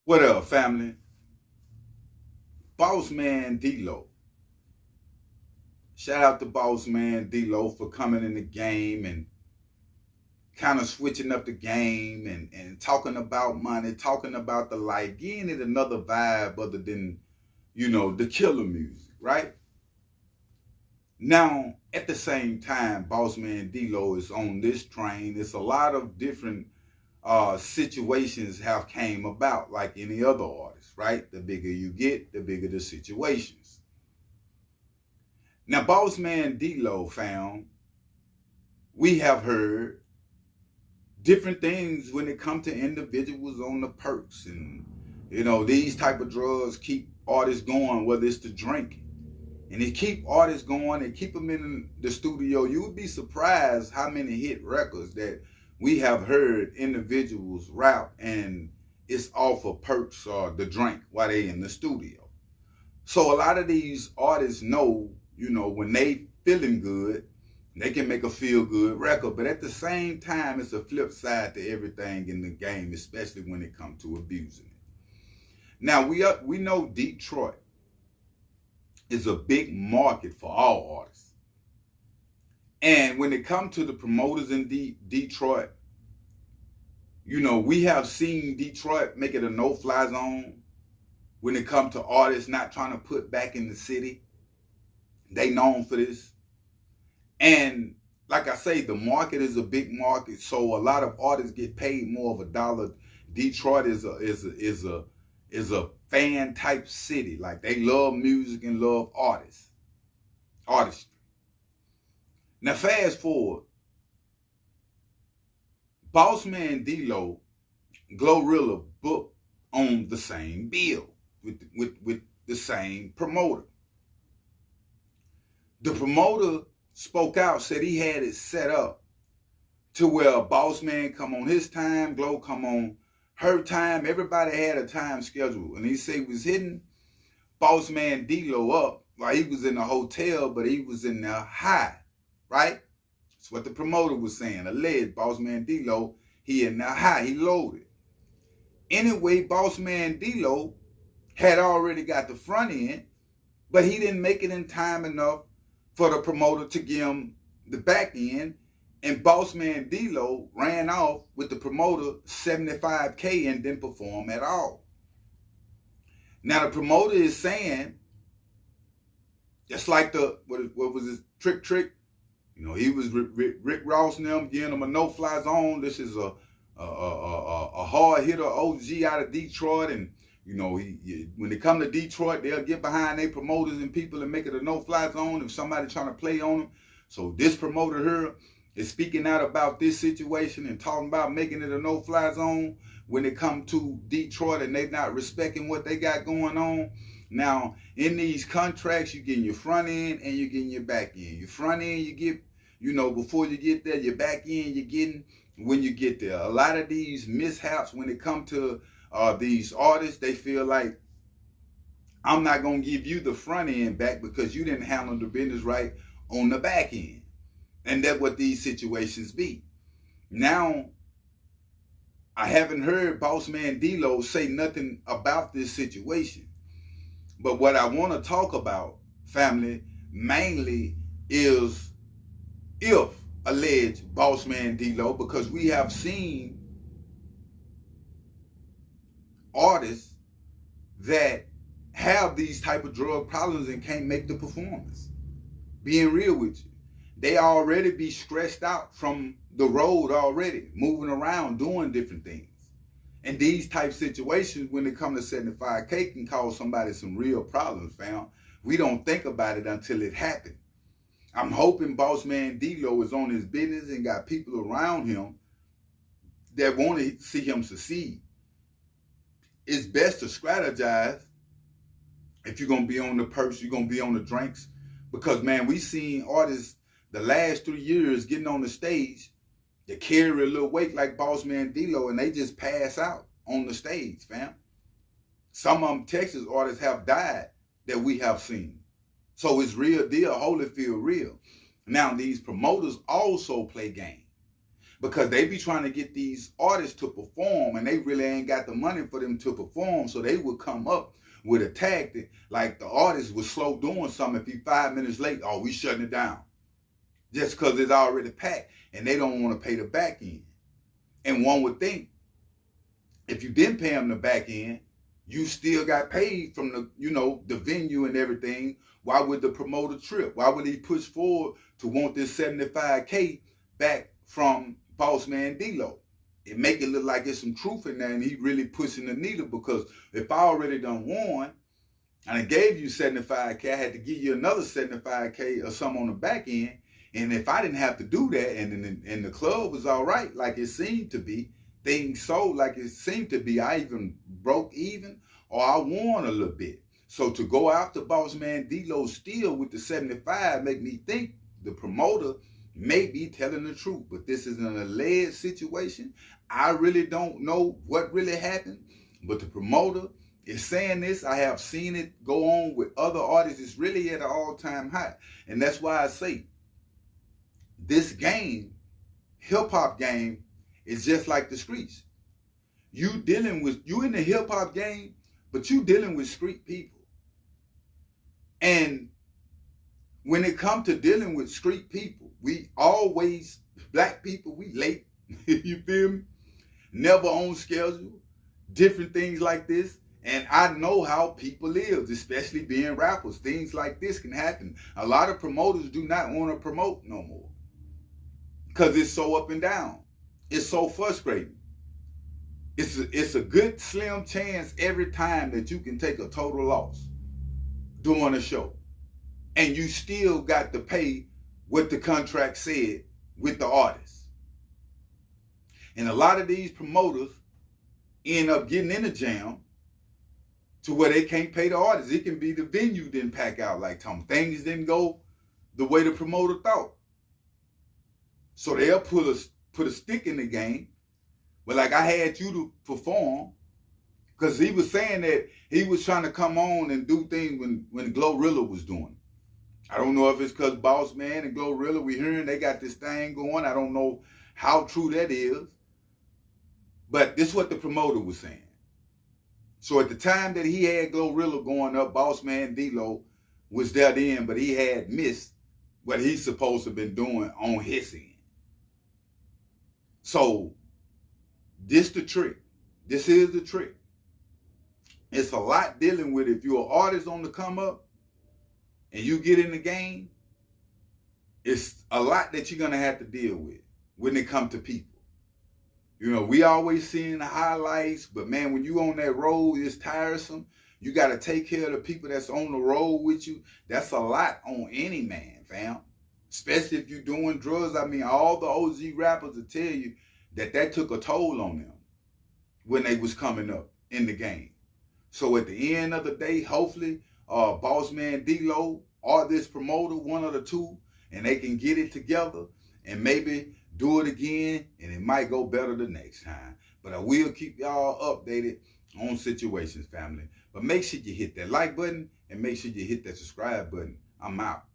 What up, family? Bossman Dlow. Shout out to Bossman Dlow for coming in the game and kind of switching up the game and talking about money, talking about the life, giving it another vibe other than, the killer music, right? Now, at the same time, Bossman Dlow is on this train. It's a lot of different situations have came about like any other artist, right? The bigger you get, the bigger the situations. Now, Bossman Dlow found we have heard different things when it comes to individuals on the perks, and these type of drugs keep artists going, whether it's the drink, and they keep artists going and keep them in the studio. You would be surprised how many hit records that we have heard individuals rap and it's off of perks or the drink while they in the studio. So a lot of these artists know, when they feeling good, they can make a feel good record. But at the same time, it's a flip side to everything in the game, especially when it comes to abusing it. Now we know Detroit is a big market for all artists. And when it comes to the promoters in Detroit, we have seen Detroit make it a no-fly zone when it comes to artists not trying to put back in the city. They known for this. And like I say, the market is a big market, so a lot of artists get paid more of a dollar. Detroit is a fan type city. Like, they love music and love artistry. Now, fast forward. Bossman Dlow, Glorilla booked on the same bill with the same promoter. The promoter spoke out, said he had it set up to where Bossman come on his time, Dlow come on her time. Everybody had a time schedule. And he said he was hitting Bossman Dlow up while he was in the hotel, but he was in there high, right? That's what the promoter was saying. Alleged Bossman Dlow, he in there high, he loaded. Anyway, Bossman Dlow had already got the front end, but he didn't make it in time enough for the promoter to give him the back end, and Bossman Dlow ran off with the promoter $75K and didn't perform at all. Now the promoter is saying, just like what was his trick? He was Rick Ross and them giving him a no-fly zone. This is a hard hitter OG out of Detroit, and when they come to Detroit, they'll get behind their promoters and people and make it a no-fly zone if somebody trying to play on them. So this promoter here is speaking out about this situation and talking about making it a no-fly zone when it comes to Detroit, and they not respecting what they got going on. Now, in these contracts, you getting your front end and you're getting your back end. Your front end, you get, before you get there. Your back end, you're getting when you get there. A lot of these mishaps when it comes to these artists, they feel like, I'm not going to give you the front end back because you didn't handle the business right on the back end. And that's what these situations be. Now, I haven't heard Bossman Dlow say nothing about this situation. But what I want to talk about, family, mainly is if alleged Bossman Dlow, because we have seen artists that have these type of drug problems and can't make the performance. Being real with you, they already be stressed out from the road already, moving around, doing different things. And these type situations, when it comes to 75K, can cause somebody some real problems, fam. We don't think about it until it happened. I'm hoping Bossman Dlow is on his business and got people around him that want to see him succeed. It's best to strategize. If you're going to be on the perks, you're going to be on the drinks. Because, man, we seen artists the last 3 years getting on the stage, they carry a little weight like Bossman Dlow, and they just pass out on the stage, fam. Some of them Texas artists have died that we have seen. So it's real deal, Holyfield real. Now, these promoters also play game. because they be trying to get these artists to perform, and they really ain't got the money for them to perform, so they would come up with a tactic like the artist was slow doing something. If he 5 minutes late, oh, we shutting it down, just because it's already packed, and they don't want to pay the back end. And one would think, if you didn't pay them the back end, you still got paid from the, the venue and everything. Why would the promoter trip? Why would he push forward to want this $75K back from Bossman Dlow? It make it look like it's some truth in there, and he really pushing the needle, because if I already done won and I gave you $75K, I had to give you another $75K or something on the back end. And if I didn't have to do that, and the club was all right, like it seemed to be, things sold like it seemed to be, I even broke even, or I won a little bit. So to go after Bossman Dlow still with the 75 make me think the promoter may be telling the truth. But this is an alleged situation. I really don't know what really happened, but the promoter is saying this. I have seen it go on with other artists. It's really at an all-time high. And that's why I say this game, hip-hop game, is just like the streets. You in the hip-hop game, but you dealing with street people. And when it comes to dealing with street people, we always, black people, we late, you feel me? Never on schedule, different things like this. And I know how people live, especially being rappers. Things like this can happen. A lot of promoters do not want to promote no more, because it's so up and down. It's so frustrating. It's a good slim chance every time that you can take a total loss doing a show, and you still got to pay what the contract said with the artist. And a lot of these promoters end up getting in a jam to where they can't pay the artist. It can be the venue didn't pack out like Tom. Things didn't go the way the promoter thought. So they'll put a stick in the game. But like, I had you to perform, because he was saying that he was trying to come on and do things when Glorilla was doing. I don't know if it's because Bossman and Glorilla, we hearing they got this thing going. I don't know how true that is. But this is what the promoter was saying. So at the time that he had Glorilla going up, Bossman Dlow was there then, but he had missed what he's supposed to have been doing on his end. So this the trick. This is the trick. It's a lot dealing with, if you're an artist on the come up and you get in the game, it's a lot that you're going to have to deal with when it comes to people. We always seeing the highlights, but man, when you on that road, it's tiresome. You got to take care of the people that's on the road with you. That's a lot on any man, fam. Especially if you're doing drugs. I mean, all the OG rappers will tell you that took a toll on them when they was coming up in the game. So at the end of the day, hopefully, Bossman Dlow or this promoter, one of the two, and they can get it together and maybe do it again, and it might go better the next time. But I will keep y'all updated on situations, family. But make sure you hit that like button, and make sure you hit that subscribe button. I'm out.